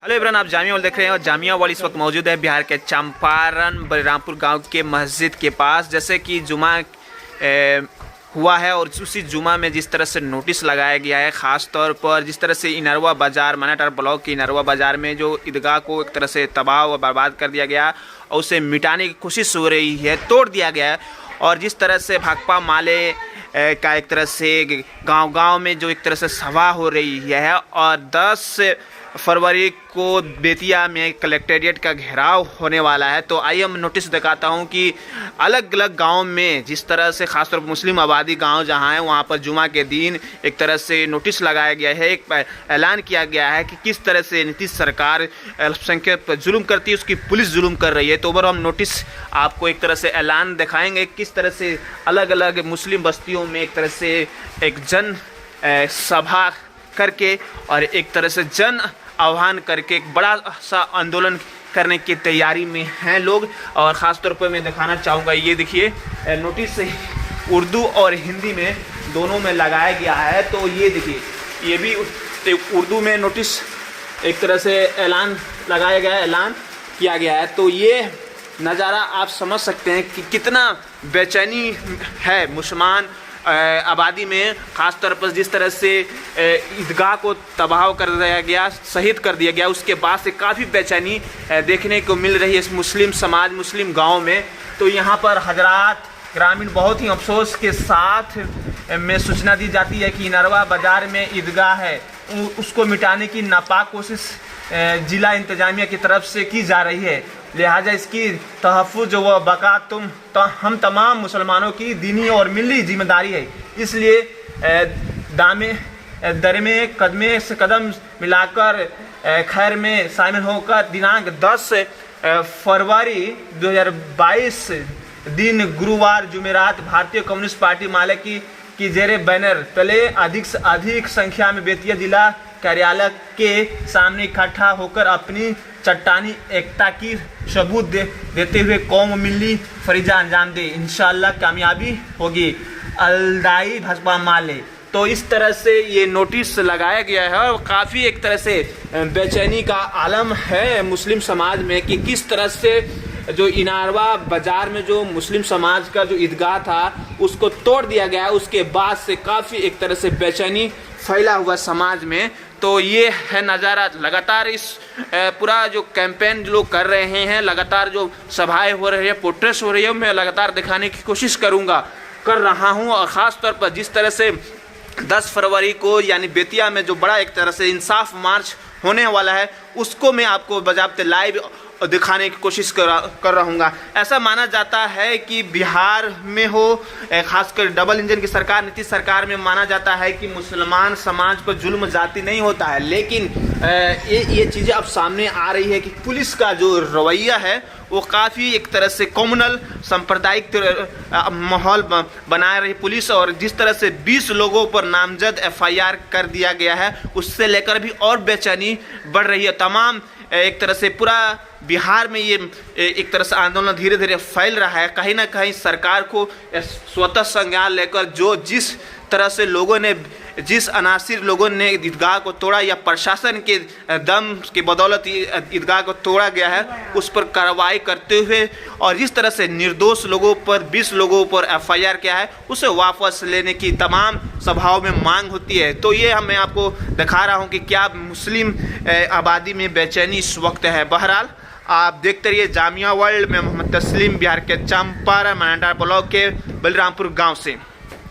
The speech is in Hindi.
हेलो एवरीवन, आप जामिया वर्ल्ड देख रहे हैं और जामिया वर्ल्ड इस वक्त मौजूद है बिहार के चंपारण बलरामपुर गांव के मस्जिद के पास। जैसे कि जुमा हुआ है और उसी जुमा में जिस तरह से नोटिस लगाया गया है, ख़ास तौर पर जिस तरह से इनरवा बाज़ार मनाटार ब्लॉक के इनरवा बाज़ार में जो ईदगाह को एक तरह से तबाह व बर्बाद कर दिया गया और उसे मिटाने की कोशिश हो रही है, तोड़ दिया गया है। और जिस तरह से भाकपा माले का एक तरह से गांव-गांव में जो एक तरह से सभा हो रही है और 10 फरवरी को बेतिया में कलेक्टेरिएट का घेराव होने वाला है। तो आइए हम नोटिस दिखाता हूं कि अलग अलग गांव में जिस तरह से खासतौर पर मुस्लिम आबादी गांव जहां है वहां पर जुमा के दिन एक तरह से नोटिस लगाया गया है, एक ऐलान किया गया है कि किस तरह से नीतीश सरकार अल्पसंख्यक पर जुल्म करती है, उसकी पुलिस जुल्म कर रही है। तो ओवर हम नोटिस आपको एक तरह से ऐलान दिखाएंगे किस तरह से अलग अलग मुस्लिम बस्तियों में एक तरह से एक जन सभा करके और एक तरह से जन आह्वान करके एक बड़ा सा आंदोलन करने की तैयारी में हैं लोग। और ख़ास तौर पर मैं दिखाना चाहूँगा, ये देखिए नोटिस उर्दू और हिंदी में दोनों में लगाया गया है। तो ये देखिए, ये भी उर्दू में नोटिस एक तरह से ऐलान लगाया गया है, ऐलान किया गया है। तो ये नज़ारा आप समझ सकते हैं कि कितना बेचैनी है मुसलमान आबादी में, ख़ास तौर पर जिस तरह से ईदगाह को तबाह कर दिया गया, शहीद कर दिया गया, उसके बाद से काफ़ी बेचैनी देखने को मिल रही है इस मुस्लिम समाज, मुस्लिम गांव में। तो यहाँ पर हजरात ग्रामीण बहुत ही अफसोस के साथ में सूचना दी जाती है कि इनरवा बाज़ार में ईदगाह है, उसको मिटाने की नापाक कोशिश ज़िला इंतजामिया की तरफ से की जा रही है। लिहाजा इसकी तहफ़्फ़ुज़ व बका हम तमाम मुसलमानों की दीनी और मिली जिम्मेदारी है। इसलिए दरमे कदमे से कदम मिलाकर खैर में शामिल होकर दिनांक 10 फरवरी 2022 दिन गुरुवार जुमेरात भारतीय कम्युनिस्ट पार्टी माले की जेरे बैनर तले अधिक से अधिक संख्या में बेतिया जिला कार्यालय के सामने इकट्ठा होकर अपनी चट्टानी एकता की सबूत देते हुए कौम मिली फरीजा अंजाम दे। इंशाअल्लाह कामयाबी होगी, अलदाई भाजपा माले। तो इस तरह से ये नोटिस लगाया गया है और काफ़ी एक तरह से बेचैनी का आलम है मुस्लिम समाज में कि किस तरह से जो इनारवा बाज़ार में जो मुस्लिम समाज का जो ईदगाह था उसको तोड़ दिया गया, उसके बाद से काफ़ी एक तरह से बेचैनी फैला हुआ समाज में। तो ये है नज़ारा। लगातार इस पूरा जो कैंपेन लोग कर रहे हैं, लगातार जो सभाएं हो रही है, प्रोटेस्ट हो रही है, मैं लगातार दिखाने की कोशिश कर रहा हूँ। और ख़ास तौर पर जिस तरह से 10 फरवरी को यानी बेतिया में जो बड़ा एक तरह से इंसाफ मार्च होने वाला है, उसको मैं आपको बजाबते लाइव दिखाने की कोशिश कर रहूँगा। ऐसा माना जाता है कि बिहार में हो, खासकर डबल इंजन की सरकार नीतीश सरकार में माना जाता है कि मुसलमान समाज पर जुल्म जाती नहीं होता है। लेकिन ये चीज़ें अब सामने आ रही है कि पुलिस का जो रवैया है वो काफ़ी एक तरह से कम्युनल सांप्रदायिक माहौल बना रही पुलिस। और जिस तरह से 20 लोगों पर नामजद FIR कर दिया गया है, उससे लेकर भी और बेचैनी बढ़ रही है। तमाम एक तरह से पूरा बिहार में ये एक तरह से आंदोलन धीरे धीरे फैल रहा है। कहीं ना कहीं सरकार को स्वतः संज्ञान लेकर जो जिस तरह से लोगों ने, जिस अनासिर लोगों ने ईदगाह को तोड़ा या प्रशासन के दम की बदौलत ईदगाह को तोड़ा गया है, उस पर कार्रवाई करते हुए और जिस तरह से निर्दोष लोगों पर 20 लोगों पर FIR किया है, उसे वापस लेने की तमाम सभाओं में मांग होती है। तो ये मैं आपको दिखा रहा हूँ कि क्या मुस्लिम आबादी में बेचैनी इस वक्त है। बहरहाल आप देखते रहिए जामिया वर्ल्ड में। मोहम्मद तस्लीम, बिहार के चंपारण मनाटार ब्लॉक के बलरामपुर गाँव से।